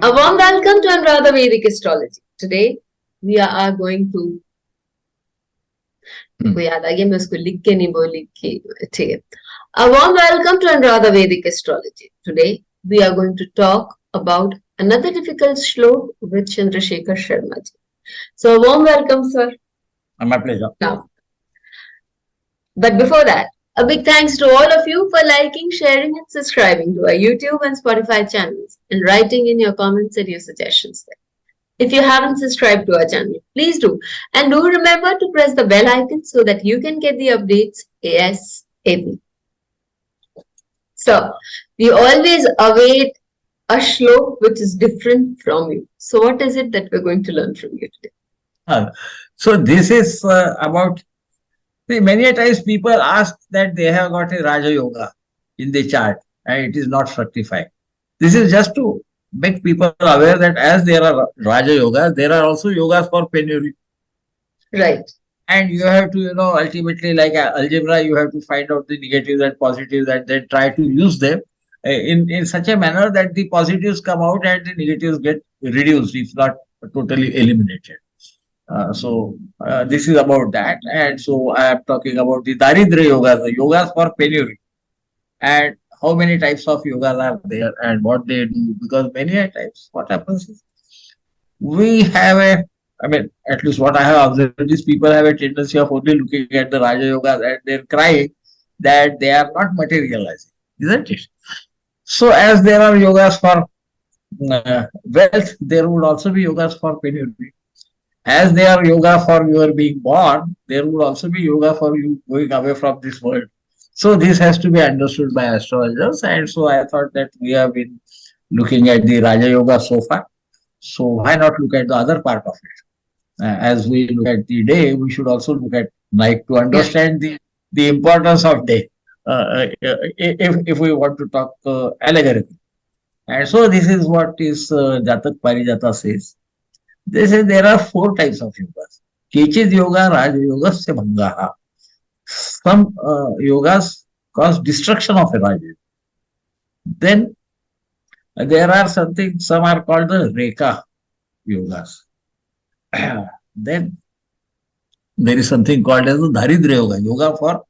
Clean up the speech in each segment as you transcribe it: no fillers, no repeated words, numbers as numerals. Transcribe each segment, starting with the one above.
A warm welcome to Anuradha Vedic Astrology. Today we are going to को याद आ गया मैं उसको लिख के नहीं बोली कि ठीक है. A warm welcome to Anuradha Vedic Astrology. Today we are going to talk about another difficult shlok with Chandrasekhar Sharma ji. So a warm welcome, sir. My pleasure. Now, but before that, a big thanks to all of you for liking, sharing and subscribing to our YouTube and Spotify channels and writing in your comments and your suggestions there. If you haven't subscribed to our channel, please do. And do remember to press the bell icon so that you can get the updates ASAP. So, we always await a shlok which is different from you. So, what is it that we're going to learn from you today? So, this is about, many a times people ask that they have got a Raja Yoga in the chart and it is not fructifying. This is just to make people aware that as there are Raja Yogas, there are also yogas for penury. Right. And you have to, ultimately like algebra, you have to find out the negatives and positives and then try to use them in such a manner that the positives come out and the negatives get reduced, if not totally eliminated. So this is about that. And so I am talking about the Daridra Yogas, the yogas for penury. And how many types of yogas are there and what they do, because many times what happens is we have at least what I have observed is people have a tendency of only looking at the Raja Yogas and they're crying that they are not materializing, isn't it? So as there are yogas for wealth, there would also be yogas for penury. As there are yoga for your being born, there would also be yoga for you going away from this world. So this has to be understood by astrologers, and so I thought that we have been looking at the Raja Yoga so far. So why not look at the other part of it? As we look at the day, we should also look at night to understand the importance of day. If we want to talk allegorically. And so this is what is Jatak Parijata says. They say there are 4 types of yogas. Kechid yoga, Raja yoga, se bhangaha. Some yogas cause destruction of a Raja. Then there are some are called the Rekha yogas. Then there is something called as the Daridra yoga, yoga for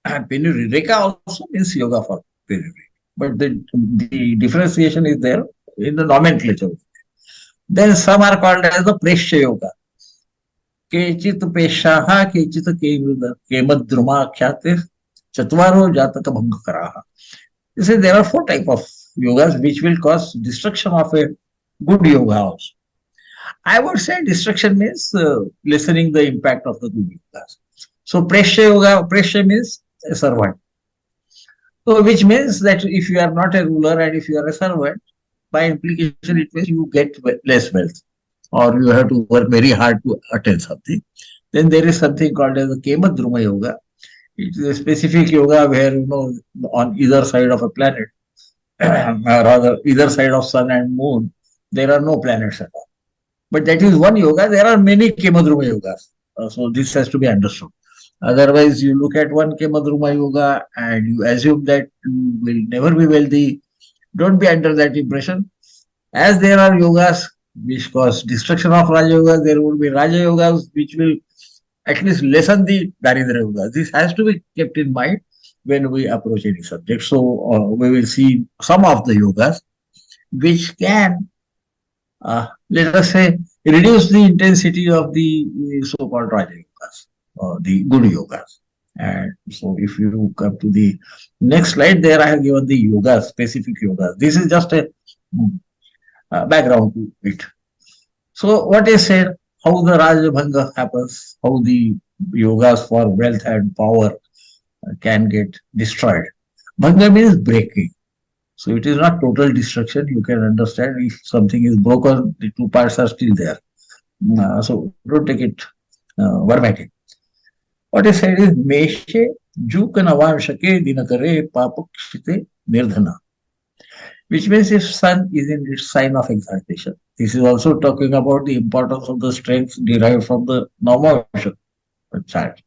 penury. Rekha also means yoga for penury. But the differentiation is there in the nomenclature. Then some are called as the Prashna yoga. Kechit peshaha, kechit kemadruma khyate, chatvaro jataka bhangakaraha. You see, there are 4 types of yogas which will cause destruction of a good yoga also. I would say destruction means lessening the impact of the good yogas. So Prashna means a servant. So which means that if you are not a ruler and if you are a servant, by implication it means you get less wealth or you have to work very hard to attain something. Then there is something called as the Kemadruma yoga. It is a specific yoga where, on either side of a planet, rather either side of sun and moon, there are no planets at all. But that is one yoga. There are many Kemadruma yogas. So this has to be understood. Otherwise, you look at one Kemadruma yoga and you assume that you will never be wealthy. Don't be under that impression. As there are yogas which cause destruction of Raja Yogas, there will be Raja Yogas which will at least lessen the Daridra Yogas. This has to be kept in mind when we approach any subject. So we will see some of the yogas which can, let us say, reduce the intensity of the so-called Raja Yogas, or the good yogas. And so if you come to the next slide, there I have given the yogas, specific yogas. This is just a background to it. So what is said, how the Raja Bhanga happens, how the yogas for wealth and power can get destroyed. Bhanga means breaking. So it is not total destruction. You can understand if something is broken, the 2 parts are still there. So don't take it verbatim. What is said is Meshe Jukanavamshake Dinakare Papakshite Nirdhana, which means if sun is in its sign of exaltation. This is also talking about the importance of the strength derived from the Navamsha chart,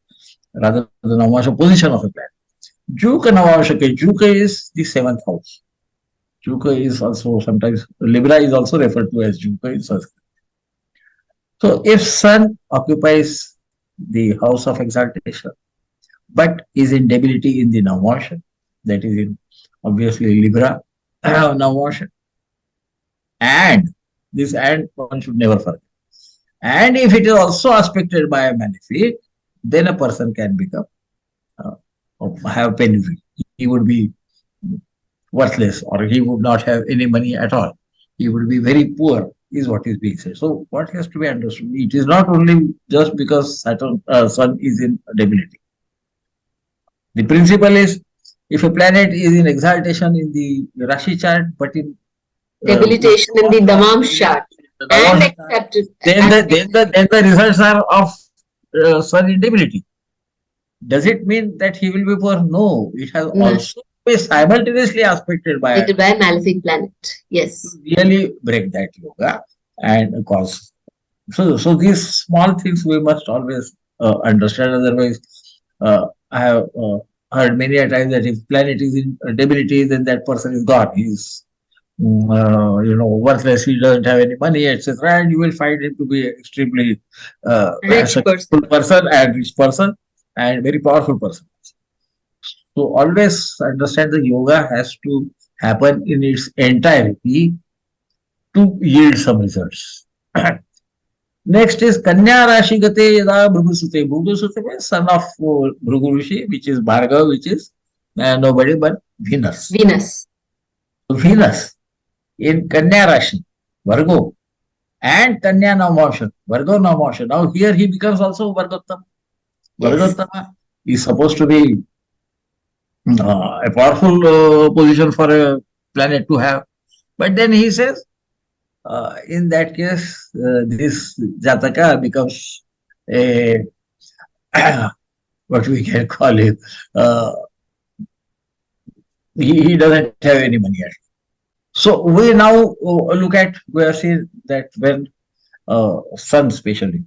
rather the Navamsha position of a planet. Jukanavamshake, Juka is the 7th house. Juka is also sometimes, Libra is also referred to as Juka in Sanskrit. So if Sun occupies the house of exaltation, but is in debility in the Navamsha, that is in obviously Libra Navamsha, and this and one should never forget. And if it is also aspected by a malefic, then a person can become uh, have penury. He would be worthless, or he would not have any money at all. He would be very poor, is what is being said. So, what has to be understood? It is not only just because Saturn, Sun is in debility. The principle is, if a planet is in exaltation in the Rashi chart, but in Debilitation in the Damam chart the and Navamsha chart, accepted. then the results are of Sun in debility. Does it mean that he will be poor? No, it has No, also been simultaneously aspected by affected by a malefic planet. Yes. really break that yoga and cause. So these small things we must always understand. Otherwise, I have heard many a time that if planet is in debility, then that person is gone. He's worthless. He doesn't have any money, etc. And you will find him to be extremely Rich successful person. person and rich person and very powerful person. So always understand the yoga has to happen in its entirety to yield some results. Next is Kanya Rashi Gate Yada Bhrugusute. Bhrugusute means son of Bhrugu Rishi, which is Bhargava, which is nobody but Venus. Venus. So Venus in Kanya Rashi, Vargo, and Kanya Navamsha, Vargo Navamsha. Now here he becomes also Vargottama. Yes. Vargottama is supposed to be a powerful position for a planet to have. But then he says, in that case, this Jataka becomes a what we can call it. He doesn't have any money at all. So we now we are seeing that when Sun especially,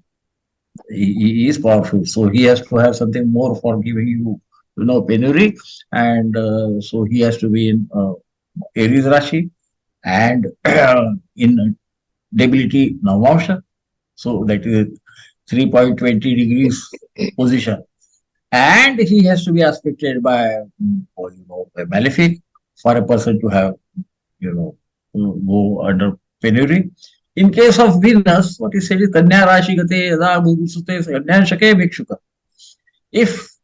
he is powerful, so he has to have something more for giving penury, and so he has to be in Aries Rashi and in debility Navamsha, so that is 3.20 degrees position, and he has to be aspected by a malefic for a person to have go under penury. In case of Venus, what is said is Kanya Rashi Gate Yada Bhuvusute Kanya Shake Vikshuka. If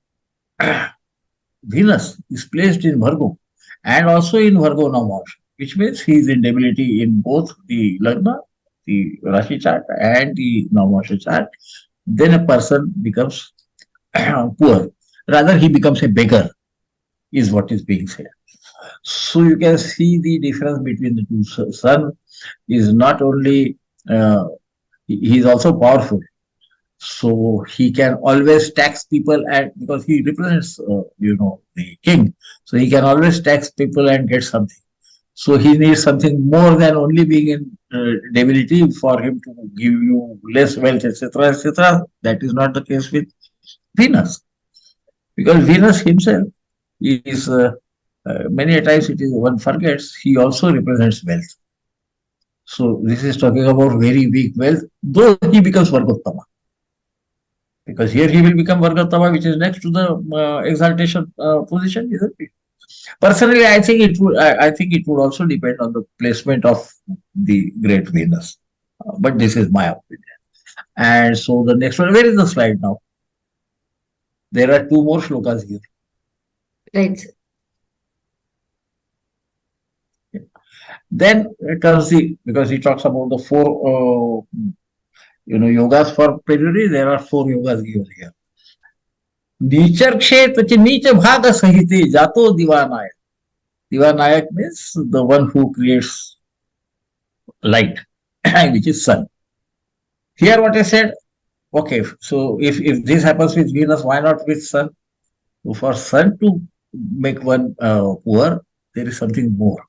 Venus is placed in Virgo and also in Virgo Namash, which means he is in debility in both the Lagna, the Rashi chart, and the Namash chart, then a person becomes poor. Rather, he becomes a beggar, is what is being said. So you can see the difference between the two. Sun is not only he is also powerful, so he can always tax people, and because he represents the king, so he can always tax people and get something. So he needs something more than only being in debility for him to give you less wealth, etc., etc. That is not the case with Venus, because Venus himself is many a times it is one forgets he also represents wealth. So this is talking about very weak wealth, though he becomes Vargottama. Because here he will become Vargatama, which is next to the exaltation position, isn't it? Personally, I think it would also depend on the placement of the great Venus. But this is my opinion. And so the next one, where is the slide now? There are two more shlokas here. Right. Then comes because he talks about the four yogas for penury. There are four yogas given here. नीचर क्षेत्र नीच भाग सहित जातो दिवानायक. Divanayak means the one who creates light, which is sun. Here what I said, okay, so if this happens with Venus, why not with sun? So for sun to make one poor, there is something more.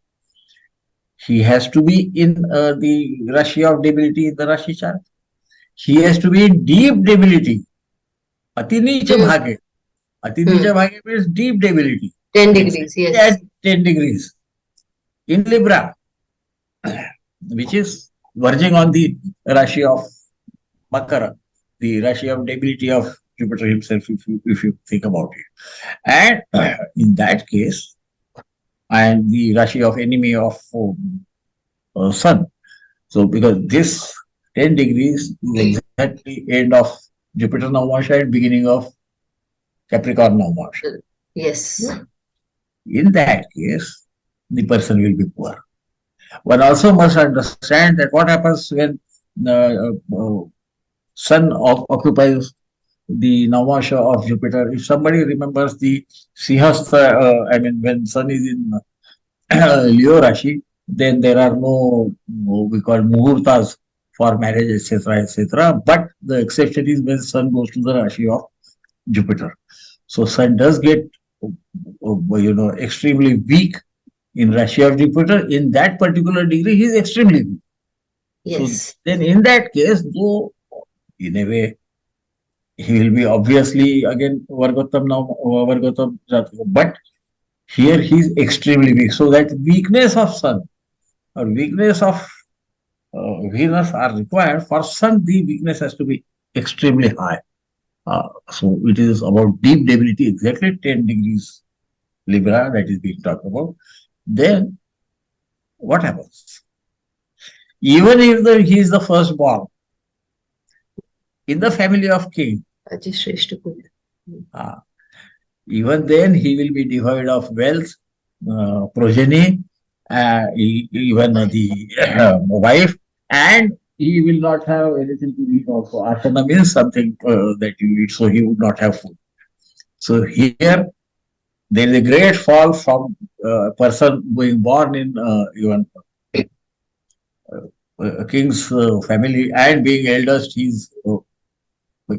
He has to be in the Rashi of debility in the Rashi chart. He has to be in deep debility. Ati nicha bhage. Ati nicha bhage means deep debility. 10 degrees, yes. At 10 degrees. in Libra, which is verging on the Rashi of Makara, the Rashi of debility of Jupiter himself, if you think about it. And in that case, and the Rashi of enemy of Sun. So, because this 10 degrees is exactly end of Jupiter Navamsha and beginning of Capricorn Navamsha. Yes. In that case, the person will be poor. One also must understand that what happens when Sun occupies the Navamsha of Jupiter. If somebody remembers the Sihastha, when Sun is in Leo Rashi, then there are no we call muhurtas for marriage, etc., etc. But the exception is when Sun goes to the Rashi of Jupiter. So Sun does get, extremely weak in Rashi of Jupiter. In that particular degree, he is extremely weak. Yes. So then, in that case, though in a way, he will be obviously again Vargotam now, Vargotam Jataka, but here he is extremely weak. So that weakness of Sun or weakness of Venus are required. For Sun, the weakness has to be extremely high. So it is about deep debility, exactly 10 degrees Libra that is being talked about. Then what happens? Even if he is the firstborn in the family of king, even then he will be devoid of wealth, progeny, even the wife, and he will not have anything to eat also. Ashana means something that you eat, so he would not have food. So here there is a great fall from a person being born in even a king's family and being eldest.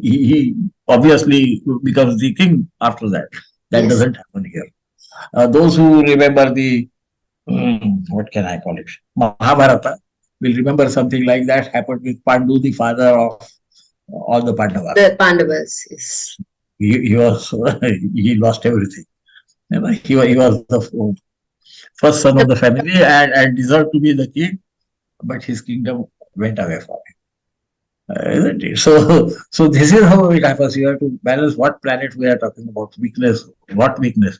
He obviously becomes the king after that. That Yes. doesn't happen here. Those who remember the what can I call it, Mahabharata, will remember something like that happened with Pandu, the father of all the Pandavas. The Pandavas, yes. He was he lost everything. He was the first son of the family and deserved to be the king, but his kingdom went away from him. Isn't it? So this is how it happens. You have to balance what planet we are talking about. Weakness, what weakness?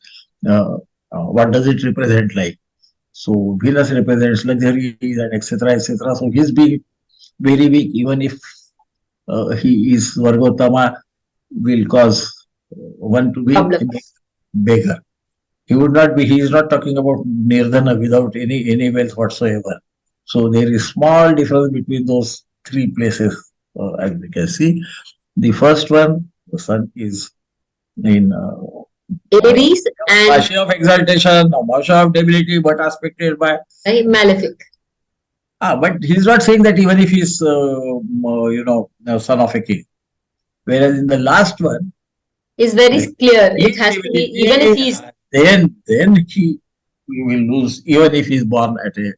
What does it represent like? So Venus represents luxuries and etc. etc. So he's being very weak, even if he is Vargotama, will cause one to be a beggar. He would not be. He is not talking about Nirdhana without any wealth whatsoever. So there is small difference between those three places, as we can see. The first one, the Sun is in Aries and Rashi of exaltation, Amasha of debility, but aspected by malefic. But he's not saying that even if he's, son of a king. Whereas in the last one, is very clear. It has to be, even if he's then he will lose, even if he's born at in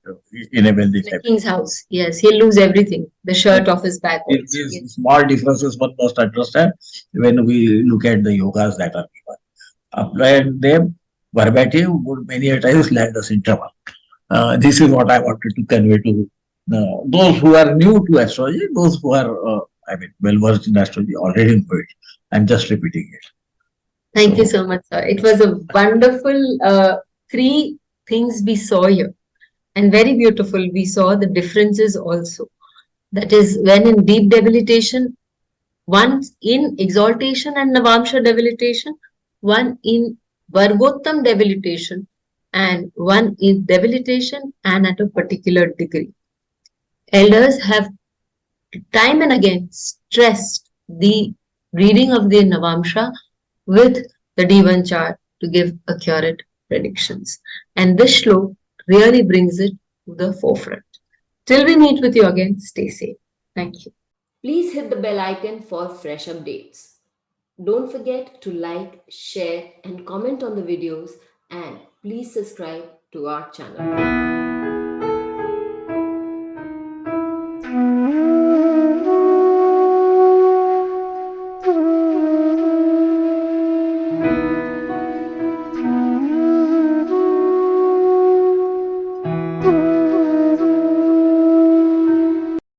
a wealthy family. King's house. Yes, he'll lose everything. The shirt off his back. These small differences one must understand when we look at the yogas that are given. Applying them verbatim would many a times land us in trouble. This is what I wanted to convey to those who are new to astrology, those who are, well versed in astrology, already know it. I'm just repeating it. Thank you so much, sir. It was a wonderful three things we saw here, and very beautiful. We saw the differences also. That is, when in deep debilitation, one in exaltation and Navamsha debilitation, one in Vargottam debilitation, and one in debilitation and at a particular degree. Elders have time and again stressed the reading of the Navamsha with the Divan chart to give accurate predictions. And this shlok really brings it to the forefront. Till we meet with you again, stay safe. Thank you. Please hit the bell icon for fresh updates. Don't forget to like, share, and comment on the videos, and please subscribe to our channel.